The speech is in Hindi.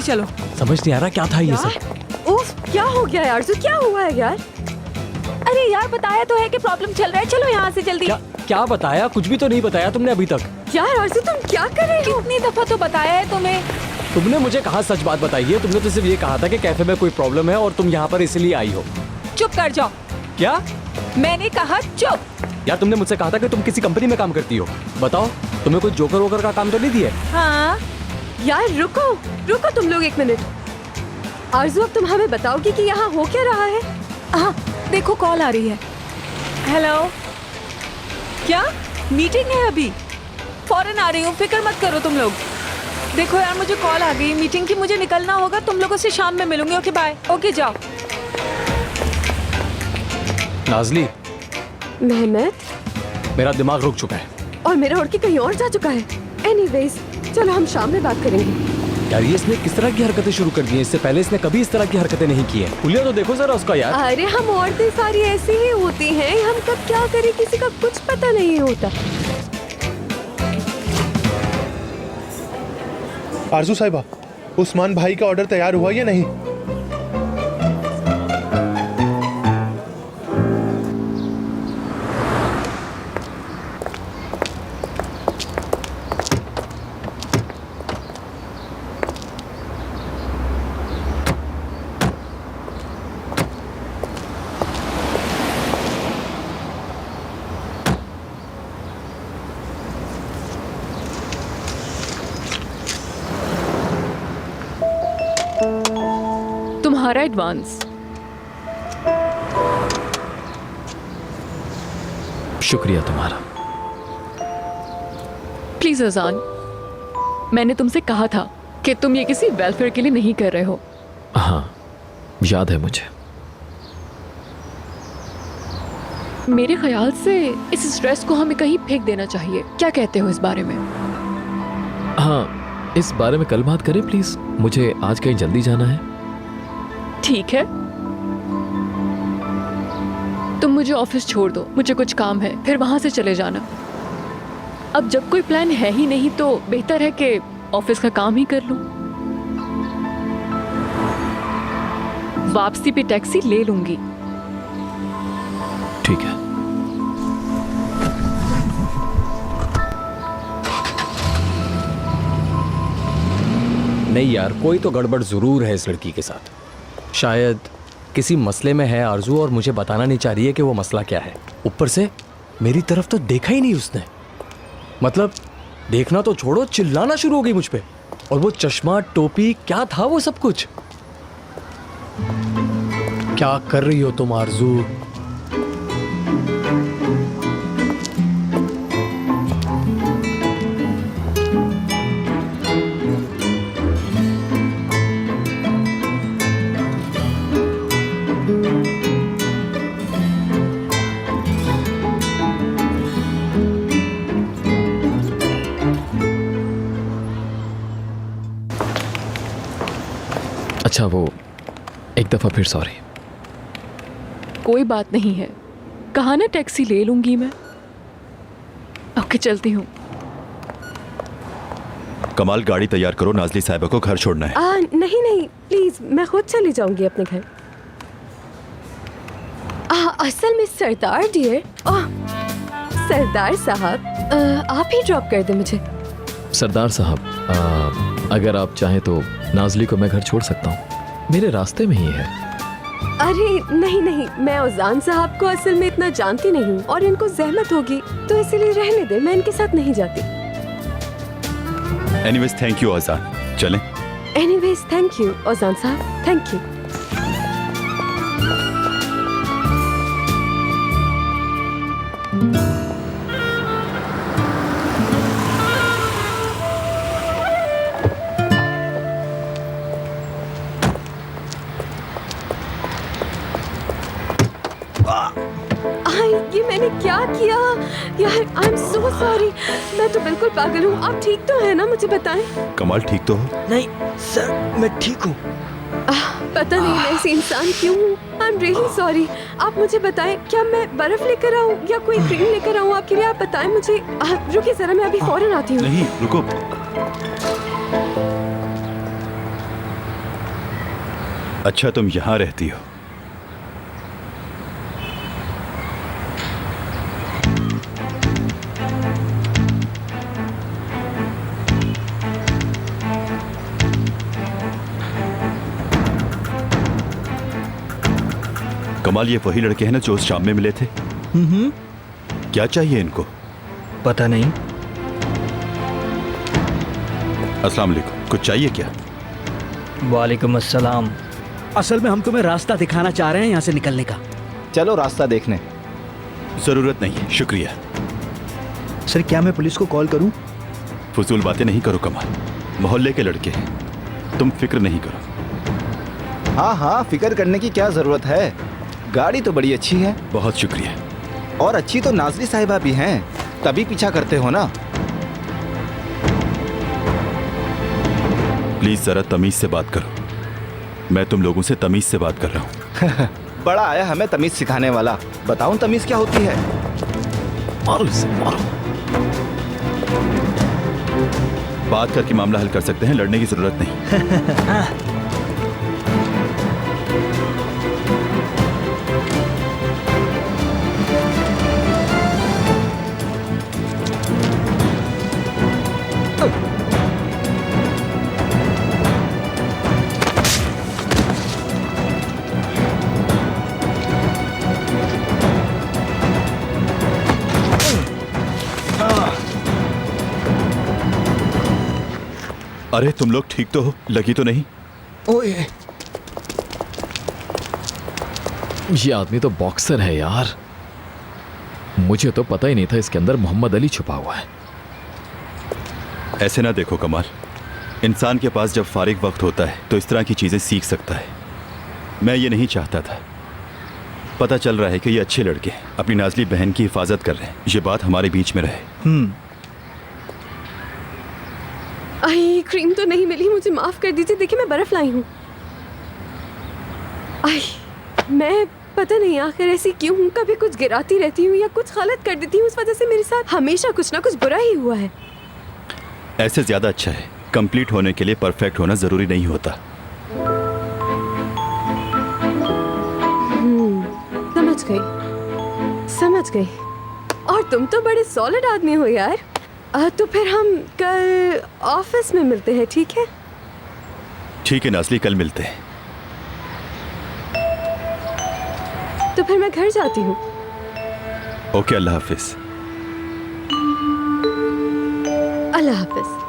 चलो। समझ नहीं आ रहा क्या था ये सब। उफ, क्या हो गया यार? क्या हुआ है यार? अरे यार बताया तो है कि प्रॉब्लम चल रहा है, चलो यहाँ से जल्दी। क्या बताया? कुछ भी तो नहीं बताया तुमने अभी तक। यार आरज़ू तुम क्या कर रही हो? कितनी दफा तो बताया है तुम्हें। तुमने मुझे कहा सच बात बताई है? तुमने तो सिर्फ ये कहा था कि कैफे में कोई प्रॉब्लम है और तुम यहाँ पर इसलिए आई हो। चुप कर जाओ। क्या? मैंने कहा चुप। यार तुमने मुझसे कहा था कि तुम किसी कंपनी में काम करती हो। बताओ, तुम्हें कोई जोकर वोकर का काम तो नहीं दिया? हाँ यार रुको तुम लोग एक मिनट। आरज़ू अब तुम हमें बताओगी कि यहाँ हो क्या रहा है? हाँ, देखो कॉल आ रही है। हेलो, क्या मीटिंग है? अभी फौरन आ रही हूँ, फिक्र मत करो तुम लोग। देखो यार मुझे कॉल आ गई मीटिंग की, मुझे निकलना होगा। तुम लोगों से शाम में मिलूंगी। Okay bye. ओके जाओ। नाज़ली, मेहनत, मेरा दिमाग रुक चुका है और मेरा उड़ के कहीं और जा चुका है। एनीवेज, चलो हम शाम में बात करेंगे। यार। ये इसने किस तरह की हरकतें शुरू कर दी हैं? इससे पहले इसने कभी इस तरह की हरकतें नहीं की हैं। हुलिया तो देखो जरा उसका यार। अरे हम औरतें सारी ऐसी ही होती हैं, हम कब क्या करें किसी का कुछ पता नहीं होता। आरज़ू साहिबा, उस्मान भाई का ऑर्डर तैयार हुआ या नहीं? तुम्हारा एडवांस। शुक्रिया तुम्हारा। प्लीज अजान, मैंने तुमसे कहा था कि तुम ये किसी वेलफेयर के लिए नहीं कर रहे हो। हाँ, याद है मुझे। मेरे ख्याल से इस स्ट्रेस को हमें कहीं फेंक देना चाहिए। क्या कहते हो इस बारे में? हाँ, इस बारे में कल बात करें प्लीज। मुझे आज कहीं जल्दी जाना है। ठीक है, तुम मुझे ऑफिस छोड़ दो, मुझे कुछ काम है, फिर वहां से चले जाना। अब जब कोई प्लान है ही नहीं तो बेहतर है कि ऑफिस का काम ही कर लूं। वापसी पे टैक्सी ले लूंगी। ठीक है। नहीं यार, कोई तो गड़बड़ जरूर है इस लड़की के साथ। शायद किसी मसले में है आरज़ू और मुझे बताना नहीं चाह रही है कि वो मसला क्या है। ऊपर से मेरी तरफ तो देखा ही नहीं उसने। मतलब देखना तो छोड़ो, चिल्लाना शुरू हो गई मुझ पे। और वो चश्मा, टोपी, क्या था वो सब कुछ? क्या कर रही हो तुम आरज़ू? अच्छा, वो एक दफा फिर सॉरी। कोई बात नहीं है, कहा ना टैक्सी ले लूंगी मैं। ओके, चलती हूँ। कमाल, गाड़ी तैयार करो, नाज़ली साहिबा को घर छोड़ना है। नहीं प्लीज, मैं खुद चली जाऊंगी अपने घर। असल में सरदार डियर, सरदार साहब, आप ही ड्रॉप कर दे मुझे। सरदार साहब, अगर आप चाहें तो नाज़ली को मैं घर छोड़ सकता हूँ, मेरे रास्ते में ही है। अरे नहीं, मैं औजान साहब को असल में इतना जानती नहीं हूँ और इनको जहमत होगी, तो इसीलिए रहने दे, मैं इनके साथ नहीं जाती। एनीवेज थैंक यू औजान, चलें। एनीवेज थैंक यू औजान साहब, थैंक यू। ये मैंने क्या किया यार? I am so sorry. मैं तो बिल्कुल पागल हूँ। आप ठीक तो है ना? मुझे बताएं। कमाल ठीक तो हो? नहीं सर, मैं ठीक हूँ। पता नहीं मैं ऐसी इंसान क्यों हूँ। I am really sorry. आप मुझे बताएं, क्या मैं बर्फ लेकर आऊँ या कोई क्रीम लेकर आऊँ आपके लिए? आप बताएं मुझे। रुकिए जरा, मैं अभी फौरन आती हूँ। नहीं रुको। अच्छा तुम यहाँ रहती हो। कमाल, ये वही लड़के हैं ना जो उस शाम में मिले थे? क्या चाहिए इनको? पता नहीं। अस्सलाम वालेकुम, कुछ चाहिए क्या? वालेकुम अस्सलाम। असल में हम तुम्हें रास्ता दिखाना चाह रहे हैं यहाँ से निकलने का। चलो रास्ता देखने। जरूरत नहीं है, शुक्रिया। सर क्या मैं पुलिस को कॉल करूं? फजूल बातें नहीं करो कमाल, मोहल्ले के लड़के हैं, तुम फिक्र नहीं करो। हाँ हाँ, फिक्र करने की क्या जरूरत है। गाड़ी तो बड़ी अच्छी है। बहुत शुक्रिया। और अच्छी तो नाज़ली साहिबा भी हैं, तभी पीछा करते हो ना। प्लीज जरा तमीज से बात करो। मैं तुम लोगों से तमीज से बात कर रहा हूँ। बड़ा आया हमें तमीज सिखाने वाला। बताऊं तमीज क्या होती है? मारो इसे, मारो। बात करके मामला हल कर सकते हैं, लड़ने की जरूरत नहीं। अरे तुम लोग ठीक तो हो? लगी तो नहीं? ओए, ये आदमी तो बॉक्सर है यार। मुझे तो पता ही नहीं था इसके अंदर मोहम्मद अली छुपा हुआ है। ऐसे ना देखो कमाल, इंसान के पास जब फारिग वक्त होता है तो इस तरह की चीजें सीख सकता है। मैं ये नहीं चाहता था। पता चल रहा है कि ये अच्छे लड़के हैं, अपनी नाज़ली बहन की हिफाजत कर रहे हैं। ये बात हमारे बीच में रहे। आई क्रीम तो नहीं मिली, मुझे माफ कर दीजिए। देखिए मैं बर्फ लाई हूँ। आई मैं पता नहीं आखिर ऐसी क्यों हूँ, कभी कुछ गिराती रहती हूँ या कुछ गलत कर देती हूँ। उस वजह से मेरे साथ हमेशा कुछ ना कुछ बुरा ही हुआ है। ऐसे ज्यादा अच्छा है। कंप्लीट होने के लिए परफेक्ट होना जरूरी नहीं होता। समझ गई, समझ गई। और तुम तो बड़े सॉलिड आदमी हो यार। तो फिर हम कल ऑफिस में मिलते हैं, ठीक है? ठीक है नाज़ली, कल मिलते हैं। तो फिर मैं घर जाती हूँ। ओके, अल्लाह हाफिज। अल्लाह हाफिज।